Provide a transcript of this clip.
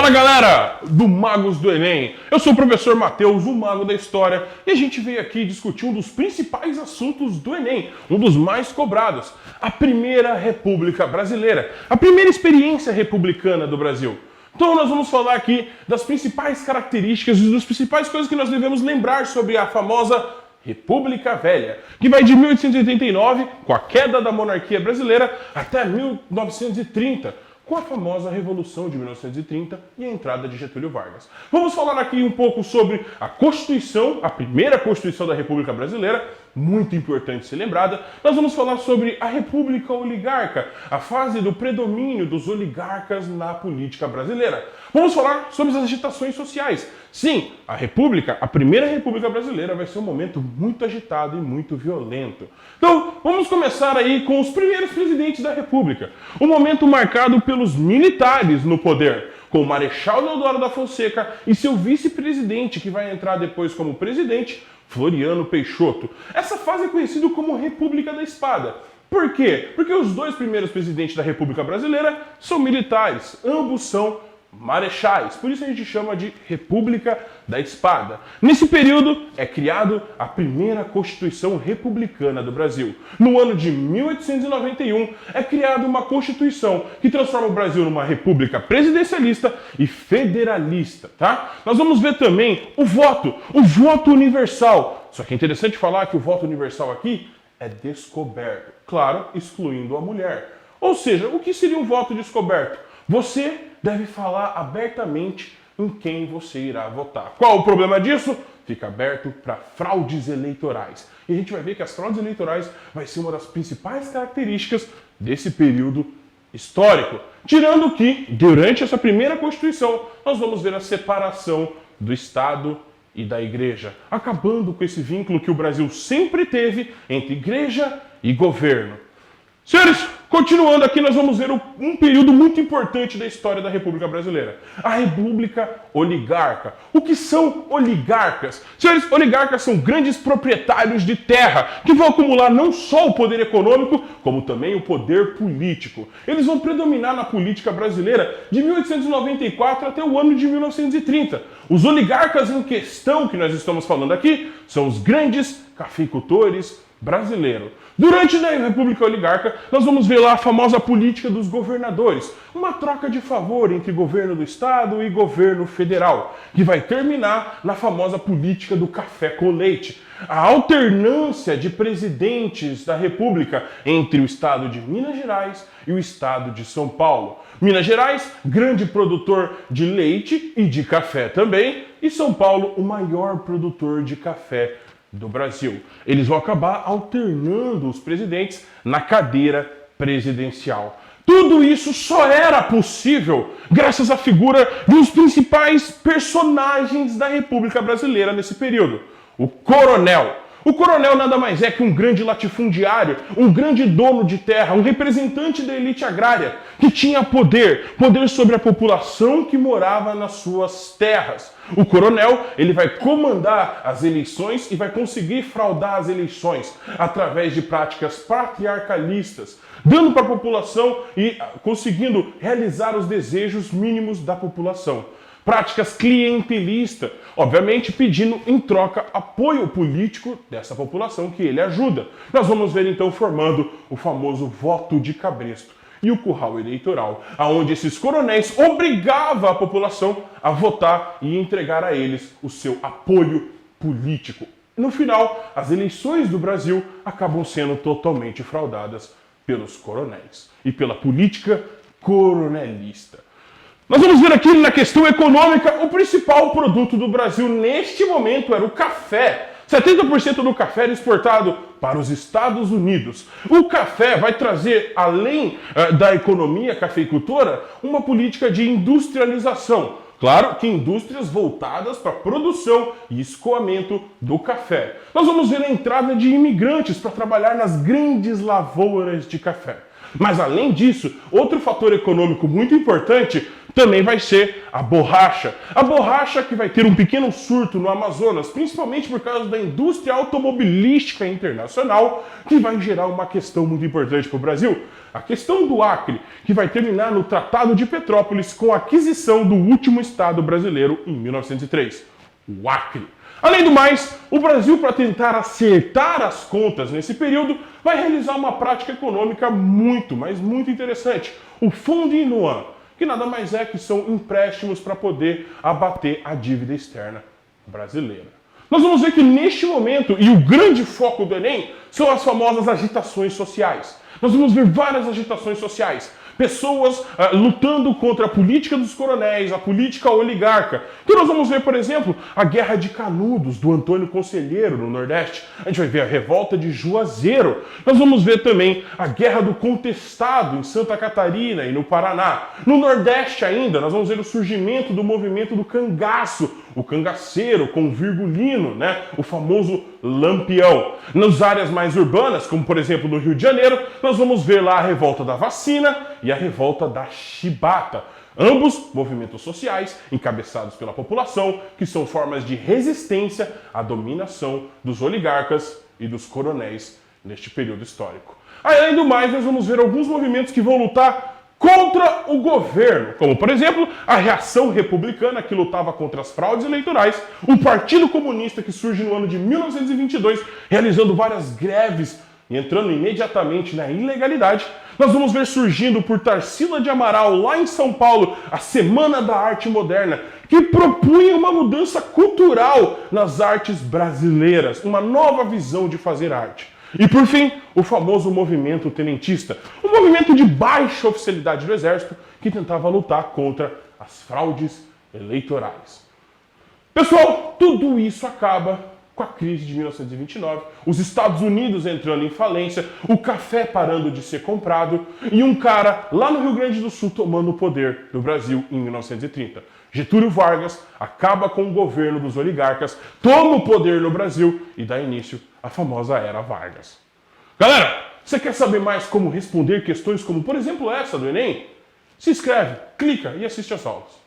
Fala galera do Magos do Enem, eu sou o professor Matheus, o Mago da História, e a gente veio aqui discutir um dos principais assuntos do Enem, um dos mais cobrados, a Primeira República Brasileira, a primeira experiência republicana do Brasil. Então nós vamos falar aqui das principais características e das principais coisas que nós devemos lembrar sobre a famosa República Velha, que vai de 1889, com a queda da monarquia brasileira, até 1930, com a famosa Revolução de 1930 e a entrada de Getúlio Vargas. Vamos falar aqui um pouco sobre a Constituição, a primeira Constituição da República Brasileira, muito importante ser lembrada. Nós vamos falar sobre a República Oligarca, a fase do predomínio dos oligarcas na política brasileira. Vamos falar sobre as agitações sociais. Sim, a República, a primeira República Brasileira, vai ser um momento muito agitado e muito violento. Então, vamos começar aí com os primeiros presidentes da República. Um momento marcado pelos militares no poder, com o Marechal Deodoro da Fonseca e seu vice-presidente, que vai entrar depois como presidente, Floriano Peixoto. Essa fase é conhecida como República da Espada. Por quê? Porque os dois primeiros presidentes da República Brasileira são militares, ambos são marechais, por isso a gente chama de República da Espada. Nesse período é criado a primeira Constituição Republicana do Brasil. No ano de 1891 é criada uma Constituição que transforma o Brasil numa república presidencialista e federalista, tá? Nós vamos ver também o voto universal. Só que é interessante falar que o voto universal aqui é descoberto, claro, excluindo a mulher. Ou seja, o que seria um voto descoberto? Você deve falar abertamente em quem você irá votar. Qual o problema disso? Fica aberto para fraudes eleitorais. E a gente vai ver que as fraudes eleitorais vai ser uma das principais características desse período histórico. Tirando que, durante essa primeira Constituição, nós vamos ver a separação do Estado e da Igreja, acabando com esse vínculo que o Brasil sempre teve entre Igreja e governo. Senhores, continuando aqui, nós vamos ver um período muito importante da história da República Brasileira. A República Oligarca. O que são oligarcas? Senhores, oligarcas são grandes proprietários de terra que vão acumular não só o poder econômico, como também o poder político. Eles vão predominar na política brasileira de 1894 até o ano de 1930. Os oligarcas em questão que nós estamos falando aqui são os grandes cafeicultores brasileiros. Durante a República Oligarca, nós vamos ver lá a famosa política dos governadores, uma troca de favor entre governo do Estado e governo federal, que vai terminar na famosa política do café com leite. A alternância de presidentes da República entre o Estado de Minas Gerais e o Estado de São Paulo. Minas Gerais, grande produtor de leite e de café também, e São Paulo, o maior produtor de café do Brasil. Eles vão acabar alternando os presidentes na cadeira presidencial. Tudo isso só era possível graças à figura de um dos principais personagens da República Brasileira nesse período, o coronel. O coronel nada mais é que um grande latifundiário, um grande dono de terra, um representante da elite agrária, que tinha poder sobre a população que morava nas suas terras. O coronel, ele vai comandar as eleições e vai conseguir fraudar as eleições através de práticas patriarcalistas, dando para a população e conseguindo realizar os desejos mínimos da população. Práticas clientelistas, obviamente pedindo em troca apoio político dessa população que ele ajuda. Nós vamos ver então formando o famoso voto de cabresto e o curral eleitoral, aonde esses coronéis obrigavam a população a votar e entregar a eles o seu apoio político. No final, as eleições do Brasil acabam sendo totalmente fraudadas pelos coronéis e pela política coronelista. Nós vamos ver aqui na questão econômica, o principal produto do Brasil neste momento era o café. 70% do café era exportado para os Estados Unidos. O café vai trazer, além da economia cafeicultora, uma política de industrialização. Claro que indústrias voltadas para a produção e escoamento do café. Nós vamos ver a entrada de imigrantes para trabalhar nas grandes lavouras de café. Mas além disso, outro fator econômico muito importante também vai ser a borracha. A borracha que vai ter um pequeno surto no Amazonas, principalmente por causa da indústria automobilística internacional, que vai gerar uma questão muito importante para o Brasil. A questão do Acre, que vai terminar no Tratado de Petrópolis com a aquisição do último estado brasileiro em 1903, o Acre. Além do mais, o Brasil, para tentar acertar as contas nesse período, vai realizar uma prática econômica muito, mas muito interessante, o Fundo Inuan, que nada mais é que são empréstimos para poder abater a dívida externa brasileira. Nós vamos ver que neste momento, e o grande foco do Enem, são as famosas agitações sociais. Nós vamos ver várias agitações sociais. Pessoas lutando contra a política dos coronéis, a política oligarca. Então nós vamos ver, por exemplo, a Guerra de Canudos, do Antônio Conselheiro, no Nordeste. A gente vai ver a Revolta de Juazeiro. Nós vamos ver também a Guerra do Contestado, em Santa Catarina e no Paraná. No Nordeste ainda, nós vamos ver o surgimento do movimento do cangaço, o cangaceiro com virgulino, né? O famoso Lampião. Nas áreas mais urbanas, como por exemplo no Rio de Janeiro, nós vamos ver lá a Revolta da Vacina e a Revolta da Chibata. Ambos movimentos sociais encabeçados pela população, que são formas de resistência à dominação dos oligarcas e dos coronéis neste período histórico. Além do mais, nós vamos ver alguns movimentos que vão lutar contra o governo, como, por exemplo, a Reação Republicana, que lutava contra as fraudes eleitorais, o Partido Comunista, que surge no ano de 1922, realizando várias greves e entrando imediatamente na ilegalidade. Nós vamos ver surgindo por Tarsila de Amaral, lá em São Paulo, a Semana da Arte Moderna, que propunha uma mudança cultural nas artes brasileiras, uma nova visão de fazer arte. E por fim, o famoso movimento tenentista, um movimento de baixa oficialidade do Exército que tentava lutar contra as fraudes eleitorais. Pessoal, tudo isso acaba com a crise de 1929, os Estados Unidos entrando em falência, o café parando de ser comprado e um cara lá no Rio Grande do Sul tomando o poder do Brasil em 1930. Getúlio Vargas acaba com o governo dos oligarcas, toma o poder no Brasil e dá início à famosa Era Vargas. Galera, você quer saber mais como responder questões como, por exemplo, essa do Enem? Se inscreve, clica e assiste às aulas.